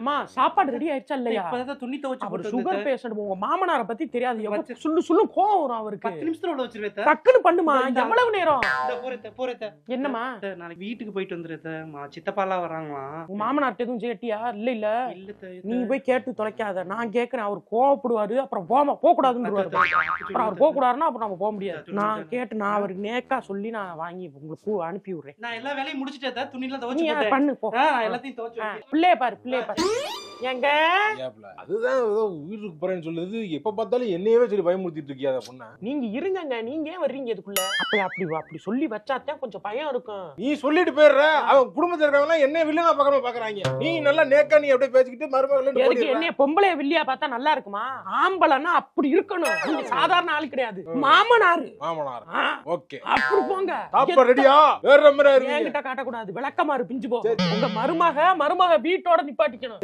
அம்மா சாப்பாடு ரெடி ஆயிடுச்சா இல்லையா? இப்பதான் துணி துவைச்சு அவர் போட்டு சுகர் வந்தேன். பேஷண்ட் உங்க மாமனார பத்தி தெரியாது. எவ்வளவு சுள்ளு கோவம் வரும் அவருக்கு. 10 நிமிஷத்துல உள்ள வச்சிருவேன். டக்குன்னு பண்ணுமா. இந்த எவ்வளவு நேரம்? போறேன். என்னம்மா? நாளைக்கு வீட்டுக்கு போயிட்டு வந்துருத்தேன். சித்தப்பாலாம் வராங்களாம். உங்க மாமனார்ட்ட எதுவும் கேட்டியா? இல்ல இல்ல நீ போய் கேட்டு தொலைக்காத. நான் கேக்குறேன். அவர் கோவப்படுவாரு. அப்புறம் போக கூடாதுன்னுவாரு. அப்புறம் அவர் போக கூடாதுன்னா அப்புறம் நம்ம போக முடியாது. நான் கேட்டு நான் அவருக்கு நேக்கா சொல்லி நான் வாங்கி உங்களுக்கு அனுப்பி விடுறேன். நான் எல்லா வேலையும் முடிச்சிட்டேன். துணிலாம் துவைச்சு நீ போட்டேன். பண்ணு போ. எல்லாத்தையும் துவைச்சு பிள்ளைய பாரு. எங்க அதுதான் ஏதோ வீட்டுக்கு போறேன்னு சொல்லுது. எப்ப பார்த்தாலும் என்னையவே சொல்லி பயமுறுத்திட்டு இருக்கியா அந்த பொண்ண? நீங்க இருங்கங்க. நீங்க ஏன் வர்றீங்க இதுக்குள்ள? அப்படி சொல்லி வச்சாதான் கொஞ்சம் பயம் இருக்கும். நீ சொல்லிட்டு போயிடுற. அவன் குடும்பத்துல இருக்கவங்க என்ன வில்லனா பாக்கறவங்க பாக்குறாங்க. நீ நல்லா நேக்கா நீ அப்படியே பேசிக்கிட்டு மருமகள எதுக்கு என்னைய பொம்பளைய வில்லியா பார்த்தா நல்லா இருக்குமா? ஆம்பளன்னா அப்படி இருக்கணும். நீங்க சாதாரண ஆள் கிடையாது. மாமனார். ஓகே அப்படி போங்க. சாப்பாடு ரெடியா? வேற மாதிரி என்கிட்ட காட்டக்கூடாது. விளக்கமாறு பிஞ்சு போ. உங்க மருமக வீட்டோட நிப்பாட்டிக்கணும்.